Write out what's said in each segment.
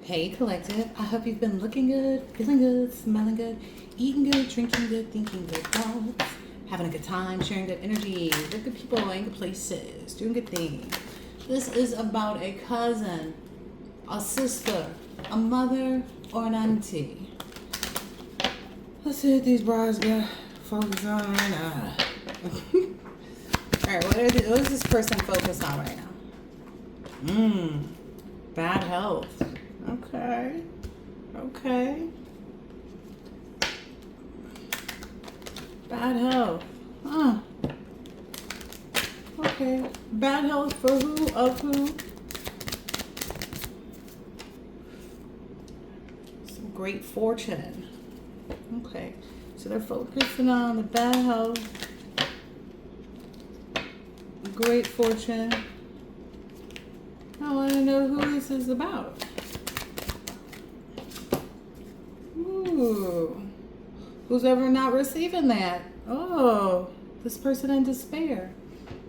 Hey Collective, I hope you've been looking good, feeling good, smelling good, eating good, drinking good, thinking good thoughts, having a good time, sharing good energy with good people and good places, doing good things. This is about a cousin, a sister, a mother, or an auntie. Let's see what these bras got focus on right now. Alright, what is this person focused on right now? Bad health. Okay. Bad health. Huh. Okay. Bad health for who? Of who? Some great fortune. Okay. So they're focusing on the bad health. Great fortune. I want to know who this is about. Ooh. Who's ever not receiving that? Oh, this person in despair.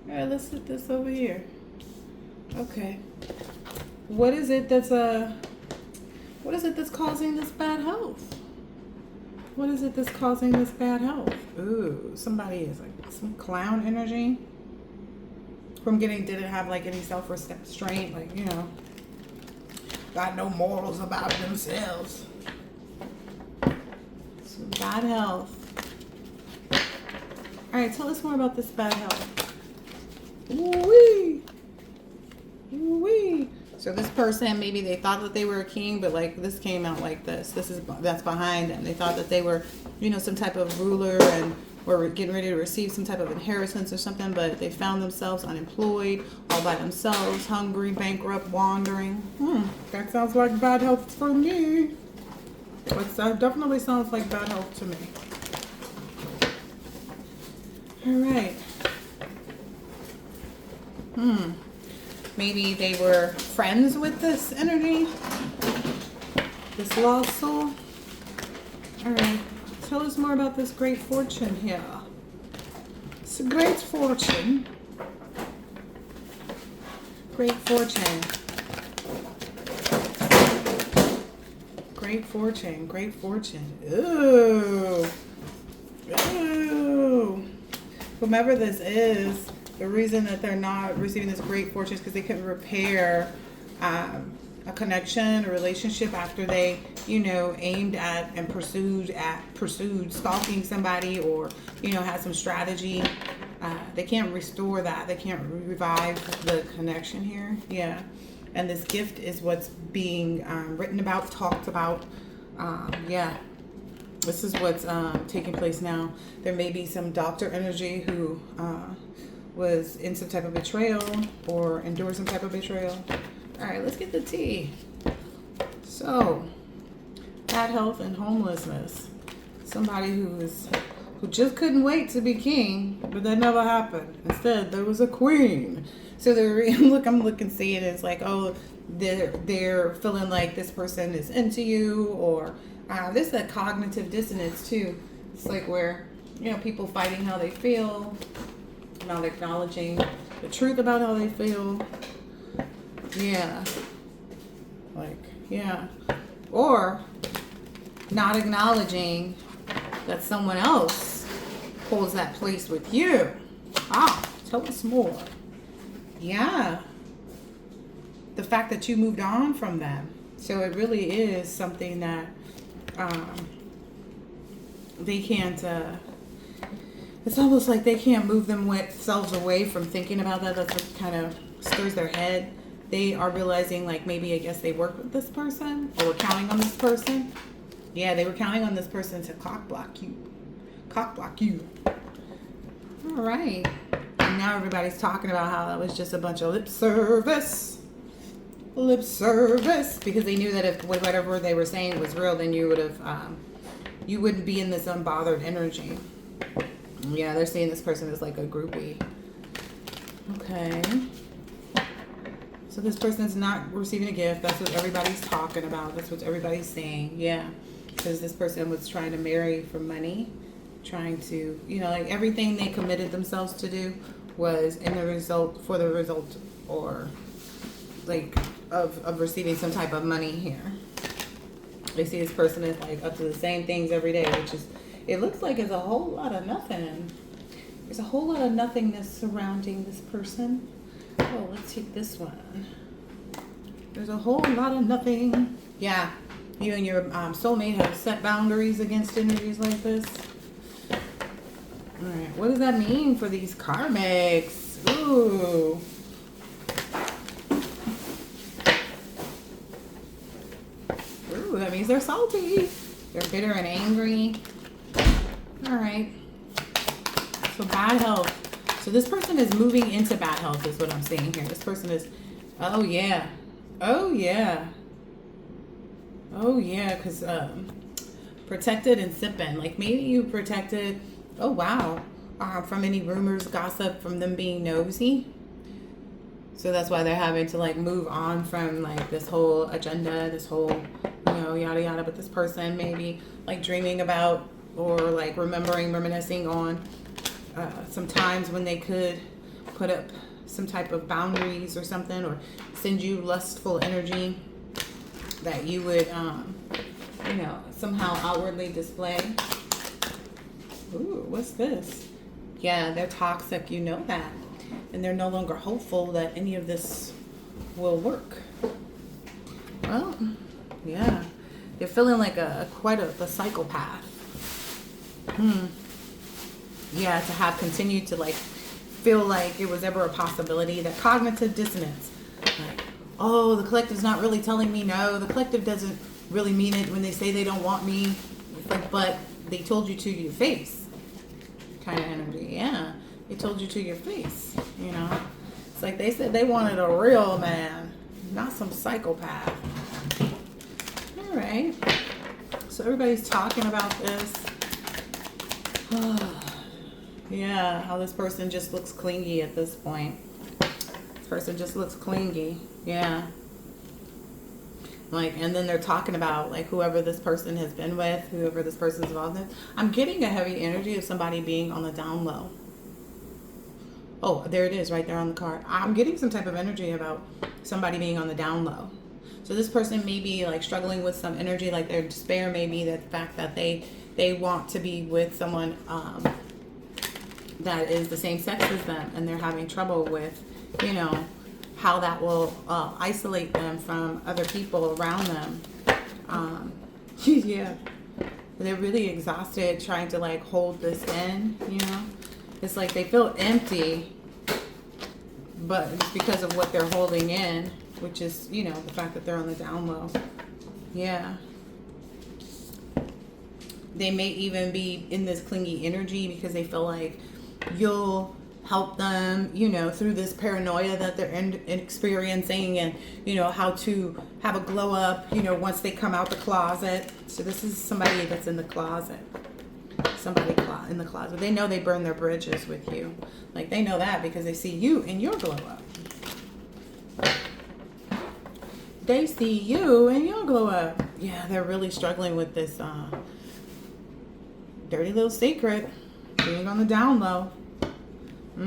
All right, let's put this over here. Okay. What is it that's causing this bad health? What is it that's causing this bad health? Ooh, somebody is like some clown energy. From didn't have like any self-restraint, like, got no morals about themselves. So bad health. All right, tell us more about this bad health. Ooh-wee. Ooh-wee. So this person, maybe they thought that they were a king, but like this came out like this. That's behind them. They thought that they were, some type of ruler and were getting ready to receive some type of inheritance or something, but they found themselves unemployed, all by themselves, hungry, bankrupt, wandering. That sounds like bad health for me. That definitely sounds like bad health to me. All right. Maybe they were friends with this energy, this lost soul. All right. Tell us more about this great fortune here. It's a great fortune. Great fortune. Great fortune. Great fortune. Ooh. Ooh. Whomever this is, the reason that they're not receiving this great fortune is because they couldn't repair a connection, a relationship after they, aimed at and pursued stalking somebody or, had some strategy. They can't restore that. They can't revive the connection here. Yeah. And this gift is what's being written about, talked about. Yeah. This is what's taking place now. There may be some doctor energy who was in some type of betrayal or endured some type of betrayal. All right, let's get the tea. So, bad health and homelessness. Somebody who just couldn't wait to be king, but that never happened. Instead, there was a queen. So I'm looking, seeing it's like, oh, they're feeling like this person is into you, or there's a cognitive dissonance too. It's like where people fighting how they feel, not acknowledging the truth about how they feel. Yeah. Or not acknowledging that someone else holds that place with you. Tell us more. Yeah. The fact that you moved on from them. So it really is something that they can't, it's almost like they can't move themselves away from thinking about that. That's what kind of stirs their head. They are realizing, like, maybe I guess they worked with this person or were counting on this person. Yeah, they were counting on this person to cock block you. All right. And now everybody's talking about how that was just a bunch of lip service. Because they knew that if whatever they were saying was real, then you wouldn't be in this unbothered energy. Yeah, they're seeing this person as like a groupie. Okay. So this person's not receiving a gift. That's what everybody's talking about. That's what everybody's saying. Yeah. Because this person was trying to marry for money. Trying to, like everything they committed themselves to do was for the result, or like of receiving some type of money here. They see this person is like up to the same things every day, which is, it looks like it's a whole lot of nothing. There's a whole lot of nothingness surrounding this person. Oh, let's take this one. There's a whole lot of nothing. Yeah, you and your soulmate have set boundaries against energies like this. All right, what does that mean for these karmics? Ooh. Ooh, that means they're salty. They're bitter and angry. All right. So bad health. So this person is moving into bad health is what I'm seeing here. This person is, oh yeah. Oh yeah. Oh yeah, because protected and sipping. Like maybe you protected, oh wow, from any rumors, gossip, from them being nosy. So that's why they're having to like move on from like this whole agenda, this whole, you know, yada yada. But this person maybe like dreaming about or like reminiscing on some times when they could put up some type of boundaries or something, or send you lustful energy that you would, you know, somehow outwardly display. Ooh, what's this? Yeah, they're toxic, you know that. And they're no longer hopeful that any of this will work. Well, yeah. They're feeling like quite a psychopath. Yeah, to have continued to like feel like it was ever a possibility. That cognitive dissonance. Like, oh, the collective's not really telling me no. The collective doesn't really mean it when they say they don't want me. It's like, but they told you to your face. Kind of energy, yeah. They told you to your face, you know. It's like they said they wanted a real man, not some psychopath. All right. So everybody's talking about this. Yeah, how this person just looks clingy at this point. This person just looks clingy. Yeah. Like, and then they're talking about like whoever this person has been with, whoever this person's involved in. I'm getting a heavy energy of somebody being on the down low. Oh, there it is right there on the card. I'm getting some type of energy about somebody being on the down low. So this person may be like struggling with some energy, like their despair may be the fact that they want to be with someone that is the same sex as them, and they're having trouble with, you know, how that will isolate them from other people around them. Yeah, they're really exhausted trying to like hold this in, you know. It's like they feel empty, but it's because of what they're holding in, which is, you know, the fact that they're on the down low. Yeah. They may even be in this clingy energy because they feel like you'll help them, you know, through this paranoia that they're experiencing, and, you know, how to have a glow up, you know, once they come out the closet. So this is somebody that's in the closet. Somebody in the closet. They know they burn their bridges with you. Like, they know that because they see you in your glow up. They see you in your glow up. Yeah, they're really struggling with this dirty little secret, being on the down low. I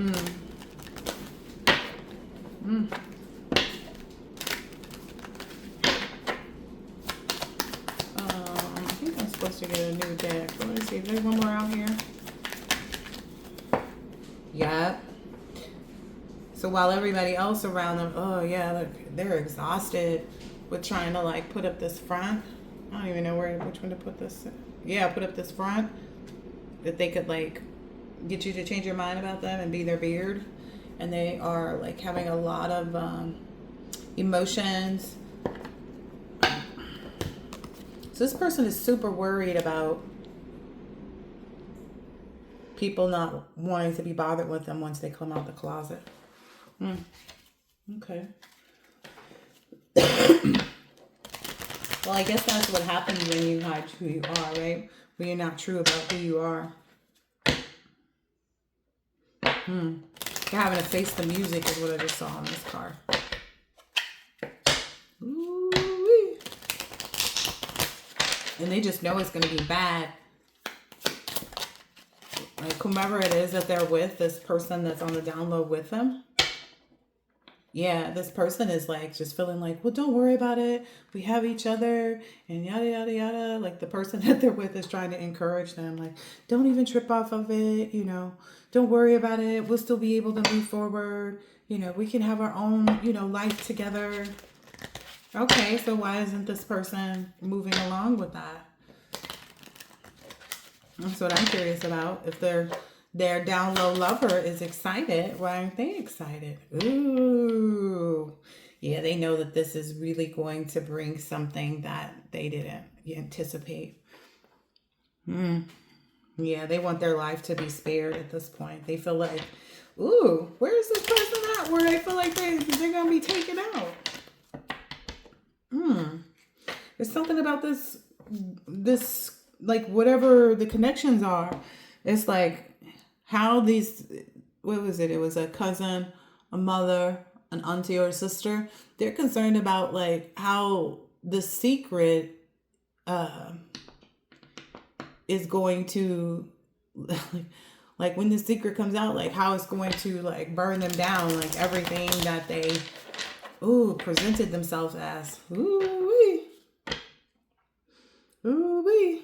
think I'm supposed to get a new deck. Let me see if there's one more out here. Yep. So while everybody else around them, oh yeah, look, they're exhausted with trying to like put up this front. I don't even know which one to put this. Yeah, put up this front that they could like get you to change your mind about them and be their beard. And they are like having a lot of emotions. So this person is super worried about people not wanting to be bothered with them once they come out the closet. Okay. Well, I guess that's what happens when you hide who you are, right? When you're not true about who you are. You're having to face the music is what I just saw on this card. Ooh-wee. And they just know it's going to be bad. Like whomever it is that they're with, this person that's on the down low with them. Yeah, this person is like just feeling like, well, don't worry about it. We have each other and yada, yada, yada. Like the person that they're with is trying to encourage them, like, don't even trip off of it. Don't worry about it. We'll still be able to move forward. We can have our own, life together. Okay, so why isn't this person moving along with that? That's what I'm curious about. If their down low lover is excited, why aren't they excited? Ooh. Yeah, they know that this is really going to bring something that they didn't anticipate. Yeah, they want their life to be spared at this point. They feel like, ooh, where is this person at? Where they feel like they're going to be taken out. There's something about this, like whatever the connections are. It's like how these, what was it? It was a cousin, a mother, an auntie or a sister. They're concerned about like how the secret is going to, like when the secret comes out, like how it's going to like burn them down, like everything that they presented themselves as. Ooh-wee. Ooh-wee.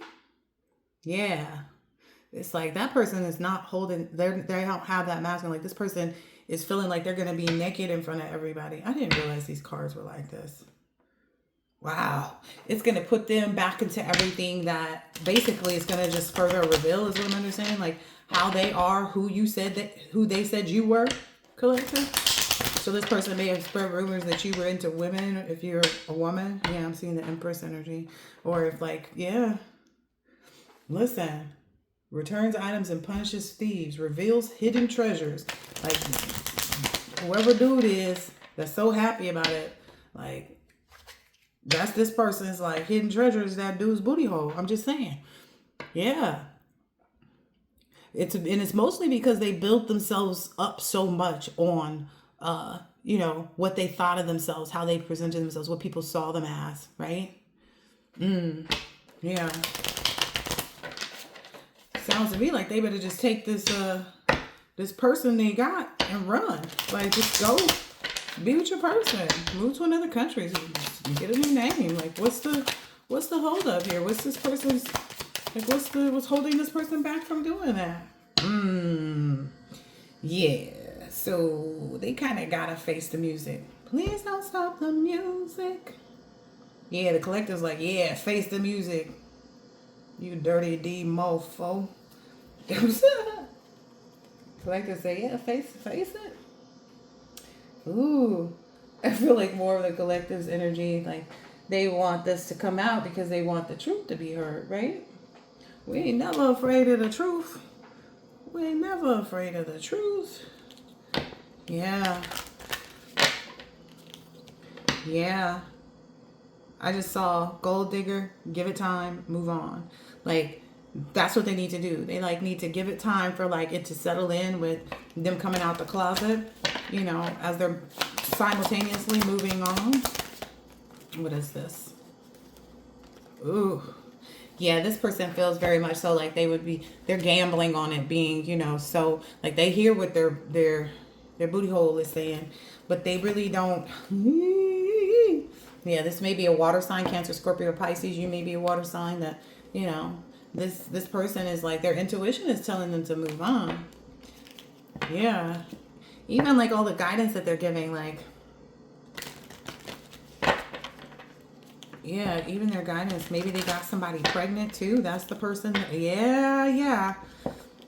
Yeah. It's like that person is not holding, they don't have that mask on. Like this person is feeling like they're going to be naked in front of everybody. I didn't realize these cards were like this. Wow. It's going to put them back into everything that basically is going to just further reveal, is what I'm understanding. Like how they are, who they said you were, collective. So this person may have spread rumors that you were into women if you're a woman. Yeah, I'm seeing the Empress energy. Or if like, yeah. Listen. Returns items and punishes thieves. Reveals hidden treasures. Like whoever dude is that's so happy about it. Like that's this person's like hidden treasures, that dude's booty hole. I'm just saying. Yeah. It's mostly because they built themselves up so much on what they thought of themselves, how they presented themselves, what people saw them as, right? Yeah. Sounds to me like they better just take this person they got and run. Like just go be with your person. Move to another country. Get a new name. Like what's the hold up here? What's this person's like what's holding this person back from doing that? Yeah. So they kind of gotta face the music. Please don't stop the music. Yeah, the collective's like, yeah, face the music. You dirty D mofo. Collective say, yeah, face it. Ooh. I feel like more of the collective's energy, like they want this to come out because they want the truth to be heard, right? We ain't never afraid of the truth. We ain't never afraid of the truth. Yeah. Yeah. I just saw gold digger, give it time, move on. Like, that's what they need to do. They like need to give it time for like it to settle in with them coming out the closet, as they're simultaneously moving on. What is this? Ooh. Yeah, this person feels very much so like they're gambling on it being, so like they hear what their booty hole is saying, but they really don't. Yeah, this may be a water sign, Cancer, Scorpio, Pisces. You may be a water sign that, this person is like, their intuition is telling them to move on. Yeah. Even like all the guidance that they're giving, like, yeah, even their guidance. Maybe they got somebody pregnant too. That's the person. Yeah.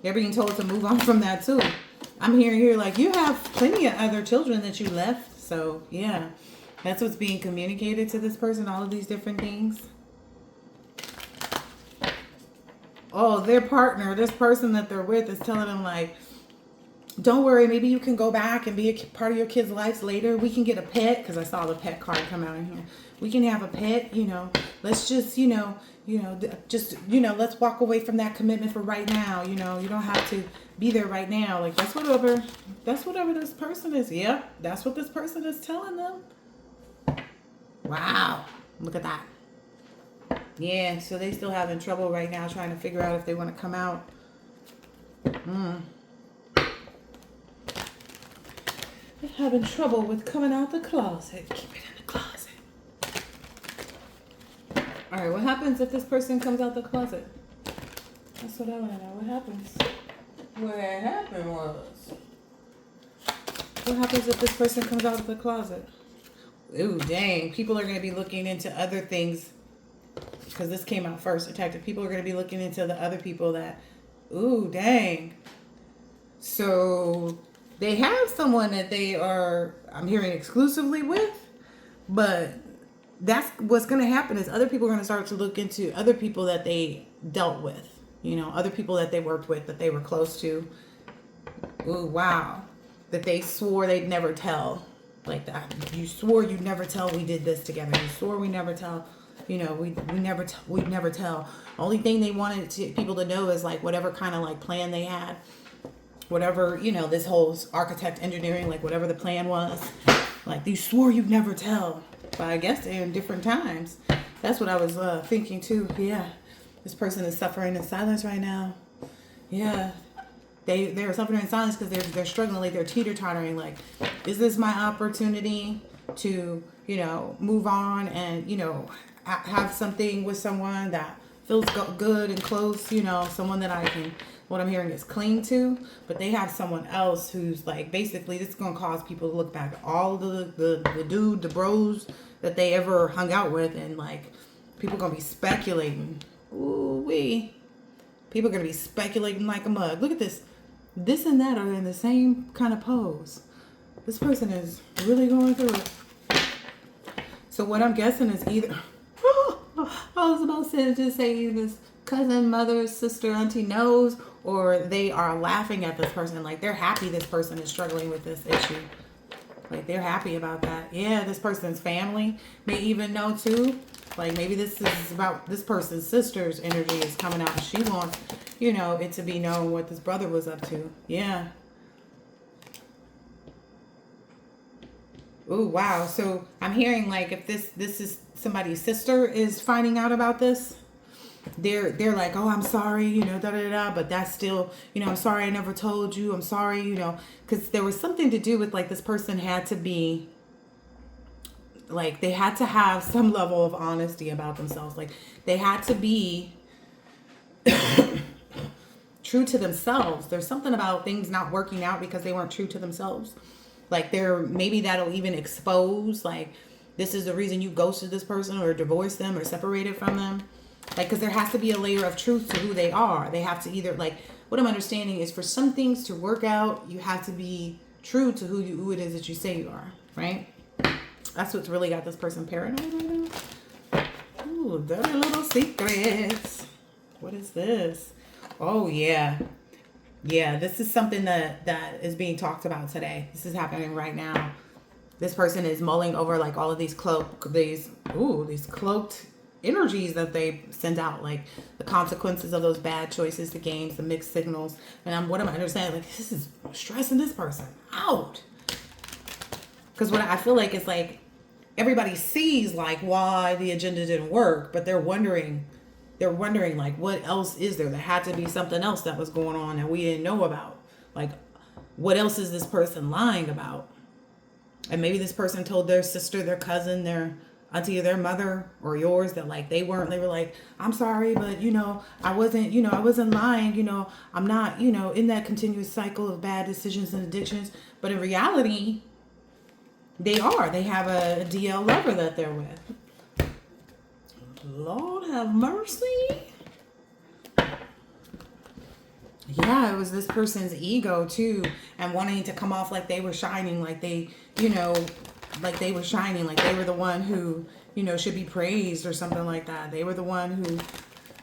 They're being told to move on from that too. I'm hearing here like you have plenty of other children that you left. So yeah, that's what's being communicated to this person. All of these different things. Oh, their partner, this person that they're with is telling them like, don't worry, maybe you can go back and be a part of your kids' lives later. We can get a pet, because I saw the pet card come out in here. We can have a pet, let's just, let's walk away from that commitment for right now. You don't have to be there right now. Like, that's whatever this person is. Yep, that's what this person is telling them. Wow, look at that. Yeah, so they still having trouble right now trying to figure out if they want to come out. They're having trouble with coming out the closet. Keep it in the closet. All right, what happens if this person comes out the closet? That's what I want to know. What happens? What happened was... What happens if this person comes out of the closet? Ooh, dang. People are going to be looking into other things. Because this came out first, detective. People are going to be looking into the other people that... Ooh, dang. So, they have someone that they are, I'm hearing, exclusively with. But that's what's going to happen is other people are going to start to look into other people that they dealt with. You know, other people that they worked with, that they were close to. Ooh, wow. That they swore they'd never tell. Like that. You swore you'd never tell we did this together. You swore we never tell. You know, we'd never tell. Only thing they wanted people to know is like whatever kind of like plan they had. Whatever, you know, this whole architect engineering, like whatever the plan was. Like you swore you'd never tell. But I guess they're in different times. That's what I was thinking too. Yeah. This person is suffering in silence right now. Yeah. They're suffering in silence because they're struggling, like they're teeter-tottering. Like, is this my opportunity to, you know, move on and, you know, have something with someone that feels good and close, you know, someone that I can, what I'm hearing is cling to. But they have someone else who's like, basically, this is going to cause people to look back at all the bros that they ever hung out with. And like, people going to be speculating. Ooh-wee. People are going to be speculating like a mug. Look at this. This and that are in the same kind of pose. This person is really going through it. So what I'm guessing is either... I was about to just say either this cousin, mother, sister, auntie knows, or they are laughing at this person. Like they're happy this person is struggling with this issue. Like they're happy about that. Yeah, this person's family may even know too. Like maybe this is about this person's sister's energy is coming out and she wants, you know, it to be known what this brother was up to. Yeah. Ooh, wow. So I'm hearing like if this is somebody's sister is finding out about this, they're like, oh, I'm sorry, you know, but that's still, you know, I'm sorry I never told you. I'm sorry, you know, because there was something to do with like this person had to be, like they had to have some level of honesty about themselves. Like they had to be true to themselves. There's something about things not working out because they weren't true to themselves. Like maybe that'll even expose, like, this is the reason you ghosted this person or divorced them or separated from them. Like, because there has to be a layer of truth to who they are. They have to either, like, what I'm understanding is for some things to work out, you have to be true to who it is that you say you are, right? That's what's really got this person paranoid right now. Ooh, dirty little secrets. What is this? Oh, yeah. Yeah, this is something that is being talked about today. This is happening right now. This person is mulling over like all of these cloaked energies that they send out, like the consequences of those bad choices, the games, the mixed signals. And what I'm understanding, like this is stressing this person out. Because what I feel like is like everybody sees like why the agenda didn't work, but they're wondering like what else is there? There had to be something else that was going on that we didn't know about. Like what else is this person lying about? And maybe this person told their sister, their cousin, their auntie, or their mother, or yours that like they were like, I'm sorry, but I wasn't lying, I'm not, in that continuous cycle of bad decisions and addictions. But in reality, they have a DL lover that they're with. Lord have mercy. Yeah, it was this person's ego too, and wanting to come off like they were shining, like they, like they were shining, like they were the one who, should be praised or something like that. They were the one who,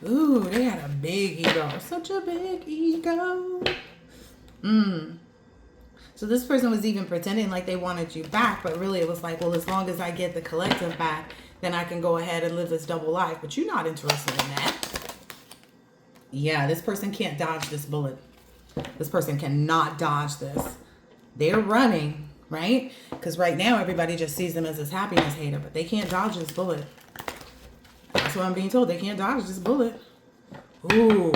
ooh, they had a big ego, such a big ego. So this person was even pretending like they wanted you back, but really it was like, well, as long as I get the collective back, then I can go ahead and live this double life. But you're not interested in that. Yeah, this person can't dodge this bullet. This person cannot dodge this. They're running, right? Because right now everybody just sees them as this happiness hater, but they can't dodge this bullet. That's what I'm being told. They can't dodge this bullet. Ooh,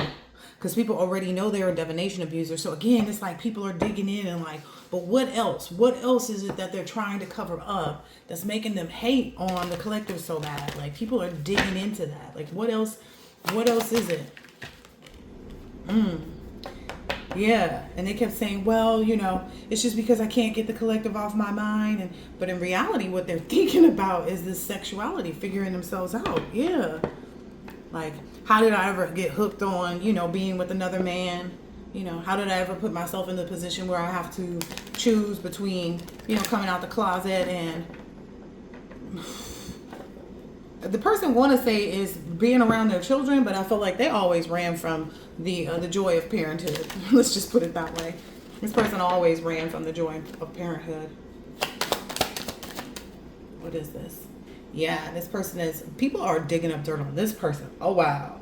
because people already know they're a divination abuser. So again, it's like people are digging in and like, but what else? What else is it that they're trying to cover up that's making them hate on the collective so bad? Like people are digging into that. Like what else? What else is it? Yeah, and they kept saying, well, you know, it's just because I can't get the collective off my mind. But in reality, what they're thinking about is this sexuality, figuring themselves out. Yeah. Like, how did I ever get hooked on, you know, being with another man? You know, how did I ever put myself in the position where I have to choose between, you know, coming out the closet and... The person want to say is being around their children, but I feel like they always ran from the joy of parenthood. Let's just put it that way. This person always ran from the joy of parenthood. What is this? Yeah, this person is... People are digging up dirt on this person. Oh, wow.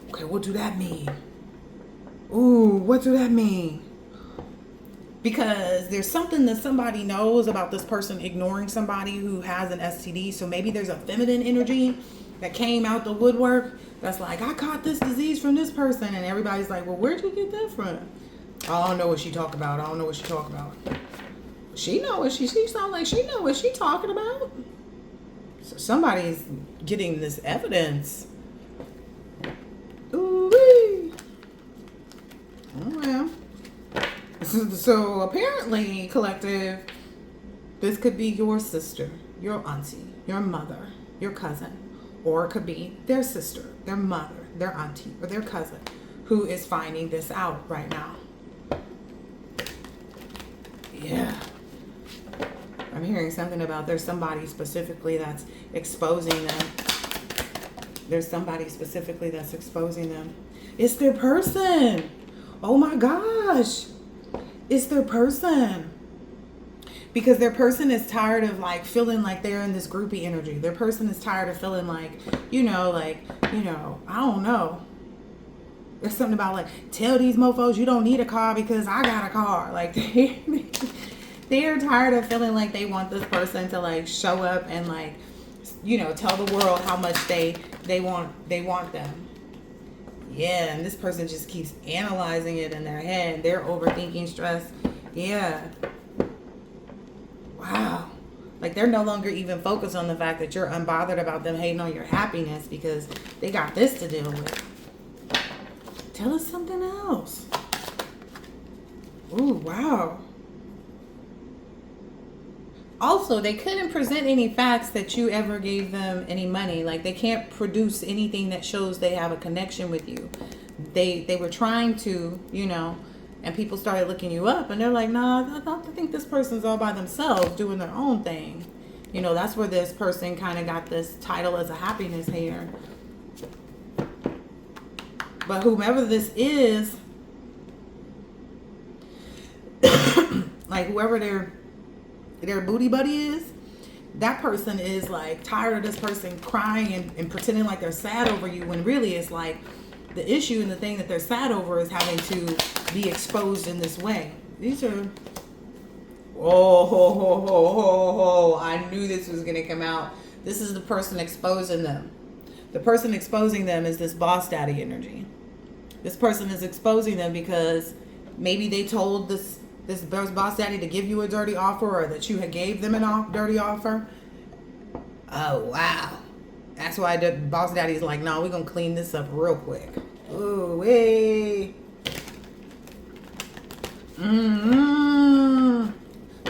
Okay, what do that mean? Ooh, what do that mean? Because there's something that somebody knows about this person ignoring somebody who has an STD. So maybe there's a feminine energy that came out the woodwork that's like, I caught this disease from this person. And everybody's like, well, where'd you get that from? I don't know what she talk about. I don't know what she talk about. She know what she sound like she know what she talking about. So somebody's getting this evidence. Ooh-wee. Oh, well. So apparently, collective, this could be your sister, your auntie, your mother, your cousin, or it could be their sister, their mother, their auntie, or their cousin who is finding this out right now. Yeah. I'm hearing something about there's somebody specifically that's exposing them. There's somebody specifically that's exposing them. It's their person. Oh my gosh. It's their person. Because their person is tired of like feeling like they're in this groupie energy. Their person is tired of feeling like, I don't know. There's something about like, tell these mofos you don't need a car because I got a car. Like they are tired of feeling like they want this person to like show up and like, tell the world how much they want them. Yeah, and this person just keeps analyzing it in their head. They're overthinking, stress. Yeah. Wow. Like they're no longer even focused on the fact that you're unbothered about them hating on your happiness because they got this to deal with. Tell us something else. Ooh, wow. Also, they couldn't present any facts that you ever gave them any money. Like they can't produce anything that shows they have a connection with you. They were trying to, and people started looking you up and they're like, nah, I think this person's all by themselves doing their own thing. That's where this person kind of got this title as a happiness hater. But whomever this is, like whoever their booty buddy is, that person is like tired of this person crying and pretending like they're sad over you when really it's like the issue and the thing that they're sad over is having to be exposed in this way. These are, I knew this was going to come out. This is the person exposing them. The person exposing them is this boss daddy energy. This person is exposing them because maybe they told this boss daddy to give you a dirty offer or that you had gave them a dirty offer. Oh, wow. That's why the boss daddy's like, no, we're going to clean this up real quick. Ooh, hey.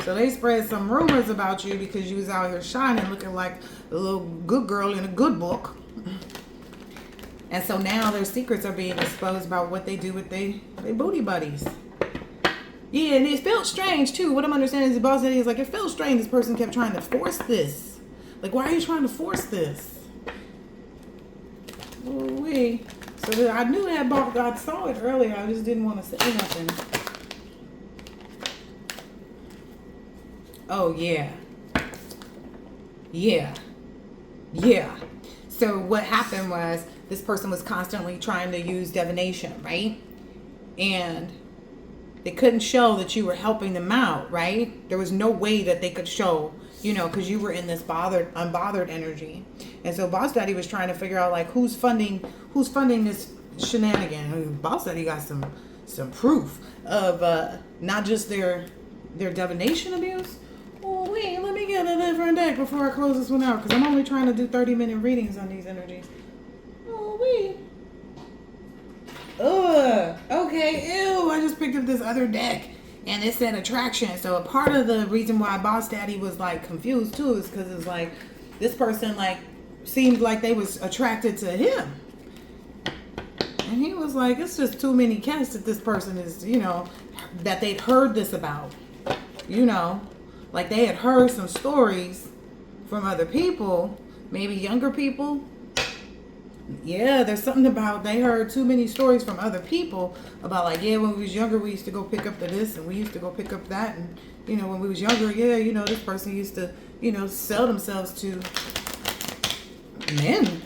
So they spread some rumors about you because you was out here shining, looking like a little good girl in a good book. And so now their secrets are being exposed about what they do with their booty buddies. Yeah, and it felt strange too. What I'm understanding is the boss daddy is like, it felt strange this person kept trying to force this. Like, why are you trying to force this? Oh, wait. So I knew that boss, I saw it earlier. I just didn't want to say nothing. Oh, yeah. Yeah. Yeah. So what happened was this person was constantly trying to use divination, right? And they couldn't show that you were helping them out, right? There was no way that they could show, because you were in this unbothered energy. And so Boss Daddy was trying to figure out like who's funding this, shenanigan. I mean, Boss said he got some proof of not just their divination abuse. Oh wait, let me get a different deck before I close this one out, because I'm only trying to do 30-minute readings on these energies. Oh wait. Ugh. Okay. Ew. I just picked up this other deck, and it said attraction. So a part of the reason why Boss Daddy was like confused too is because it's like this person like seemed like they was attracted to him. And he was like, it's just too many cats that this person is, that they'd heard this about. Like they had heard some stories from other people, maybe younger people. Yeah, there's something about they heard too many stories from other people about like, yeah, when we was younger, we used to go pick up the this and we used to go pick up that. And, when we was younger, yeah, this person used to, sell themselves to men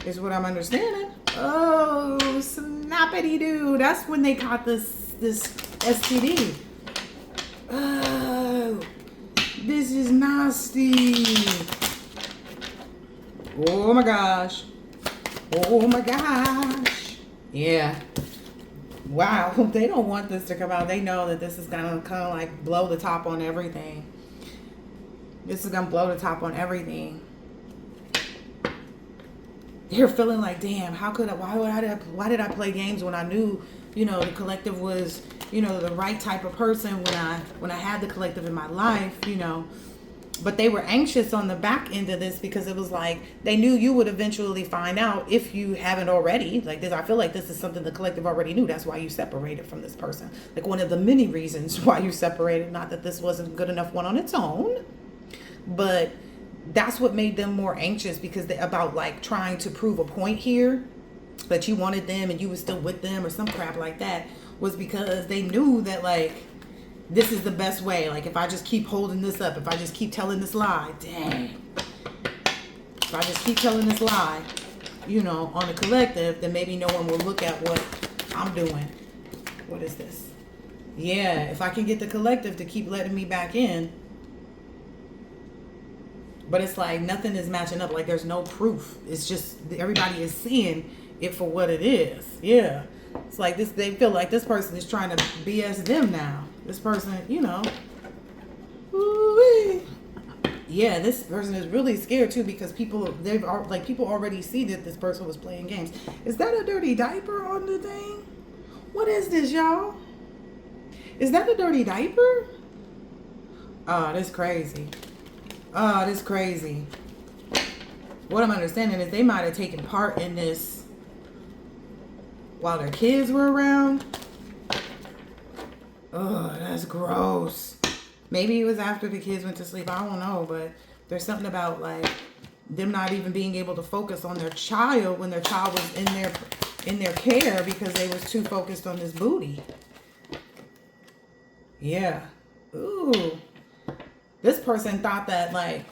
is what I'm understanding. Oh, snappity doo. That's when they caught this STD. Oh, this is nasty. Oh my gosh. Oh my gosh. Yeah. Wow. They don't want this to come out. They know that this is gonna kind of like blow the top on everything. This is gonna blow the top on everything. You're feeling like, damn, why did I play games when I knew, the collective was, the right type of person when I had the collective in my life, But they were anxious on the back end of this because it was like they knew you would eventually find out if you haven't already. Like this, I feel like this is something the collective already knew. That's why you separated from this person. Like one of the many reasons why you separated. Not that this wasn't good enough one on its own, but that's what made them more anxious because about like trying to prove a point here that you wanted them and you were still with them or some crap like that, was because they knew that like this is the best way. Like if I just keep holding this up, if I just keep telling this lie, dang. If I just keep telling this lie, on the collective, then maybe no one will look at what I'm doing. What is this? Yeah, if I can get the collective to keep letting me back in. But it's like nothing is matching up. Like there's no proof. It's just everybody is seeing it for what it is. Yeah. It's like this. They feel like this person is trying to BS them now. This person, Ooh-wee. Yeah, this person is really scared too because people already see that this person was playing games. Is that a dirty diaper on the thing? What is this, y'all? Is that a dirty diaper? Oh, that's crazy. Oh, this is crazy. What I'm understanding is they might have taken part in this while their kids were around. Oh, that's gross. Maybe it was after the kids went to sleep. I don't know, but there's something about like them not even being able to focus on their child when their child was in their care because they was too focused on this booty. Yeah. Ooh. This person thought that, like,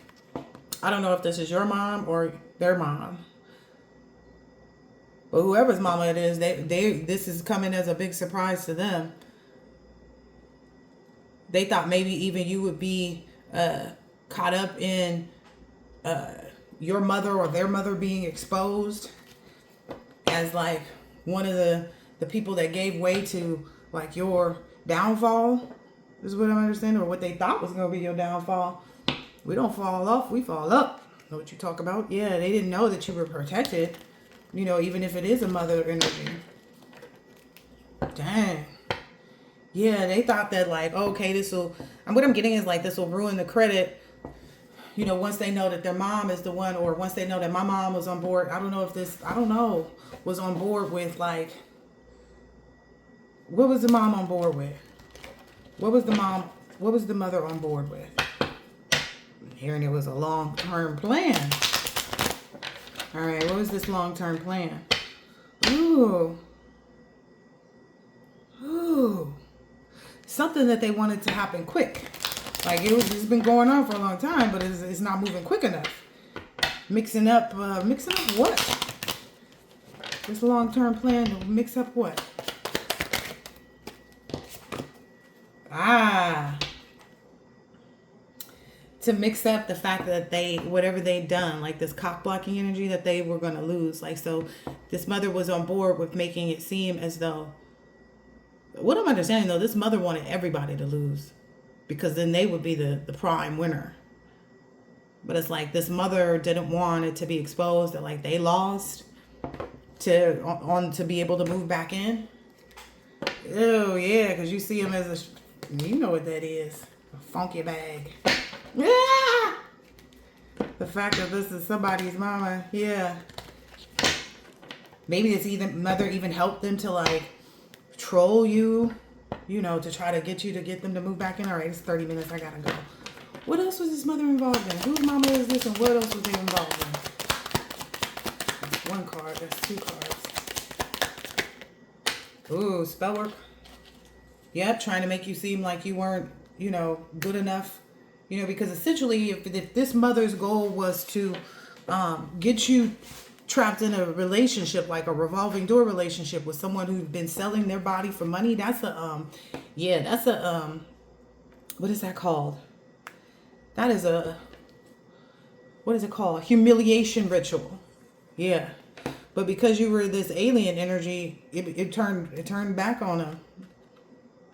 I don't know if this is your mom or their mom, but whoever's mama it is, this is coming as a big surprise to them. They thought maybe even you would be caught up in your mother or their mother being exposed as like one of the people that gave way to like your downfall. This is what I'm understanding, or what they thought was going to be your downfall. We don't fall off, we fall up. Know what you talk about? Yeah, they didn't know that you were protected, even if it is a mother energy. Dang. Yeah, they thought that like, okay, what I'm getting is like this will ruin the credit, once they know that their mom is the one, or once they know that my mom was on board. I don't know, was on board with like, what was the mom on board with? What was the mother on board with? Hearing it was a long-term plan. All right, what was this long-term plan? Ooh. Something that they wanted to happen quick. Like it's been going on for a long time, but it's not moving quick enough. Mixing up what? This long-term plan to mix up what? to mix up the fact that they, whatever they'd done, like this cock blocking energy, that they were going to lose. Like, so this mother was on board with making it seem as though, what I'm understanding though, this mother wanted everybody to lose because then they would be the prime winner. But it's like this mother didn't want it to be exposed that like they lost to be able to move back in. Oh yeah, because you see him as you know what that is, a funky bag. Yeah. The fact that this is somebody's mama, yeah. Maybe this mother even helped them to like troll you, you know, to try to get them to move back in. All right, it's 30 minutes. I gotta go. What else was this mother involved in? Whose mama is this, and what else was they involved in? That's one card. That's two cards. Ooh, spell work. Yep, trying to make you seem like you weren't, you know, good enough. You know, because essentially, if this mother's goal was to get you trapped in a relationship, like a revolving door relationship with someone who's been selling their body for money, that's a, what is that called? That is what is it called? Humiliation ritual. Yeah. But because you were this alien energy, it turned back on them.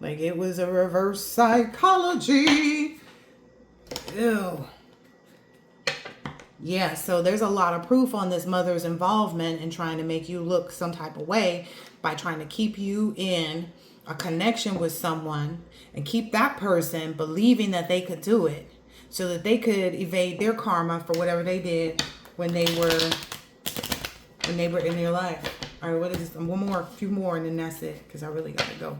Like it was a reverse psychology. Ew. Yeah, so there's a lot of proof on this mother's involvement in trying to make you look some type of way by trying to keep you in a connection with someone and keep that person believing that they could do it so that they could evade their karma for whatever they did when they were in your life. All right, what is this? A few more, and then that's it, because I really got to go.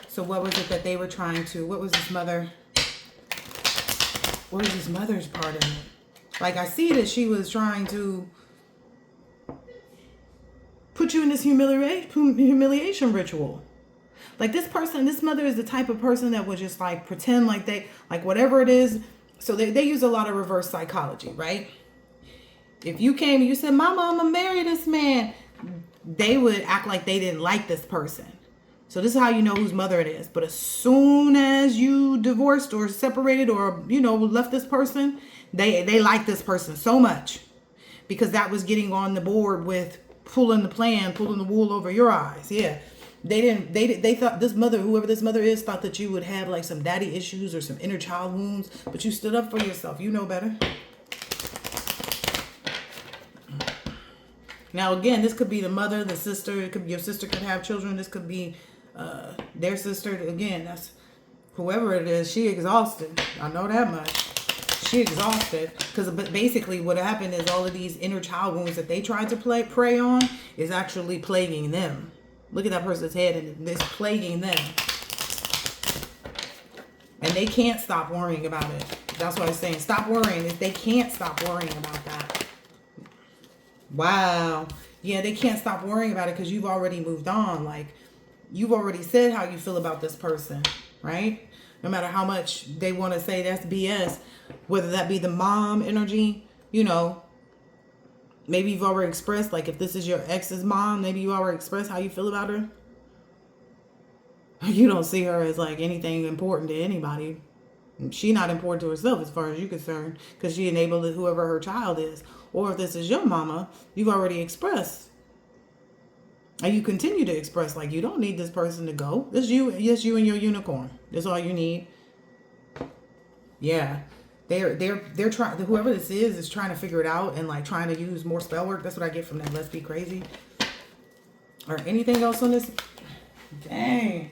So what was it that they were trying to, what was this mother's part in it? Like, I see that she was trying to put you in this humiliation ritual. Like this mother is the type of person that would just like pretend like like whatever it is. So they use a lot of reverse psychology, right? If you came and you said, Mama, I'm gonna marry this man, they would act like they didn't like this person. So this is how you know whose mother it is. But as soon as you divorced or separated or, you know, left this person, they like this person so much because that was getting on the board with pulling the wool over your eyes. Yeah. They thought this mother, whoever this mother is, thought that you would have like some daddy issues or some inner child wounds, but you stood up for yourself. You know better. Now, again, this could be the mother, the sister. It could be your sister could have children. This could be their sister. Again, that's whoever it is. She exhausted. I know that much. She exhausted because basically what happened is all of these inner child wounds that they tried to prey on is actually plaguing them. Look at that person's head and it's plaguing them. And they can't stop worrying about it. That's what I'm saying. Stop worrying. They can't stop worrying about that. Wow. Yeah, they can't stop worrying about it because you've already moved on. Like, you've already said how you feel about this person, right? No matter how much they want to say that's BS, whether that be the mom energy, you know, maybe you've already expressed, like if this is your ex's mom, maybe you already expressed how you feel about her. You don't see her as like anything important to anybody. She not important to herself as far as you're concerned because she enabled whoever her child is. Or if this is your mama, you've already expressed. And you continue to express like you don't need this person to go. It's you and your unicorn. That's all you need. Yeah. They're trying, whoever this is trying to figure it out and like trying to use more spell work. That's what I get from that. Let's be crazy. Or anything else on this? Dang.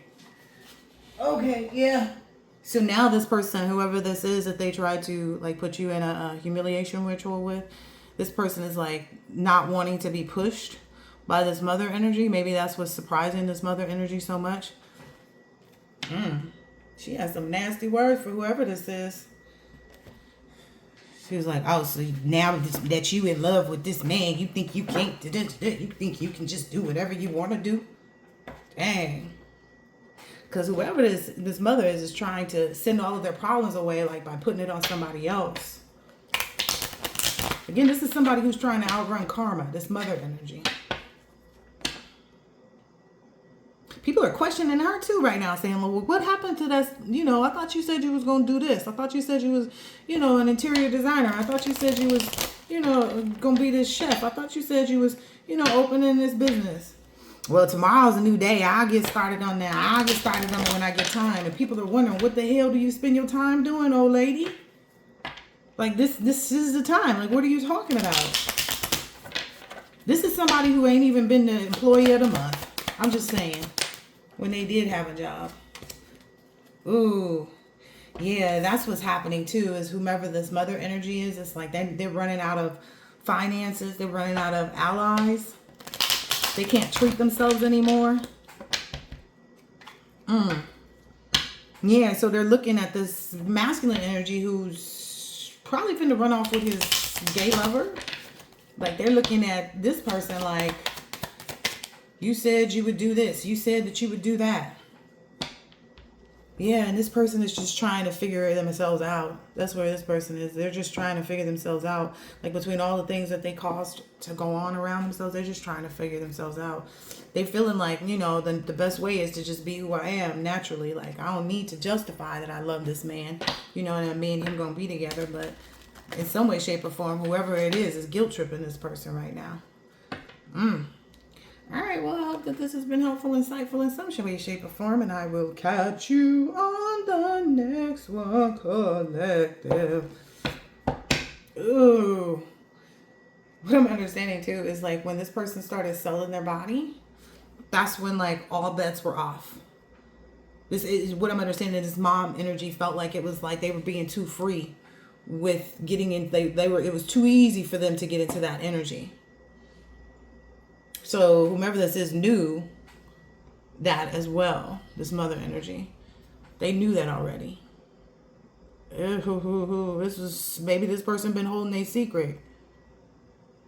Okay, yeah. So now this person, whoever this is that they tried to like put you in a humiliation ritual with, this person is like not wanting to be pushed by this mother energy. Maybe that's what's surprising this mother energy so much. She has some nasty words for whoever this is. She was like, oh, so now that you in love with this man, you think you can't, you think you can just do whatever you want to do? Dang. Because whoever this mother is trying to send all of their problems away, like by putting it on somebody else. Again, this is somebody who's trying to outrun karma, this mother energy. People people are questioning her too right now, saying, well, what happened to that? You know, I thought you said you was going to do this. I thought you said you was, you know, an interior designer. I thought you said you was, you know, going to be this chef. I thought you said you was, you know, opening this business. Well, tomorrow's a new day. I'll get started on that. I'll get started on it when I get time. And people are wondering, what the hell do you spend your time doing, old lady? Like, this is the time. Like, what are you talking about? This is somebody who ain't even been the employee of the month. I'm just saying. When they did have a job. Ooh. Yeah, that's what's happening too, is whomever this mother energy is, it's like they're running out of finances. They're running out of allies. They can't treat themselves anymore. Yeah, so they're looking at this masculine energy who's probably finna run off with his gay lover. Like, they're looking at this person like, you said you would do this. You said that you would do that. Yeah, and this person is just trying to figure themselves out. That's where this person is. They're just trying to figure themselves out. Like, between all the things that they caused to go on around themselves, they're just trying to figure themselves out. They're feeling like, you know, the best way is to just be who I am naturally. Like, I don't need to justify that I love this man. You know, and me and him going to be together. But in some way, shape, or form, whoever it is guilt tripping this person right now. All right, well, I hope that this has been helpful, insightful in some way, shape, or form, and I will catch you on the next one, collective. Ooh. What I'm understanding, too, is, like, when this person started selling their body, that's when, like, all bets were off. This is what I'm understanding. This mom energy felt like it was like they were being too free with getting in. It was too easy for them to get into that energy. So whomever this is knew that as well, this mother energy. They knew that already. Maybe this person been holding a secret.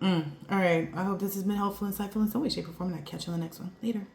All right. I hope this has been helpful, insightful in some way, shape, or form. And I'll catch you on the next one. Later.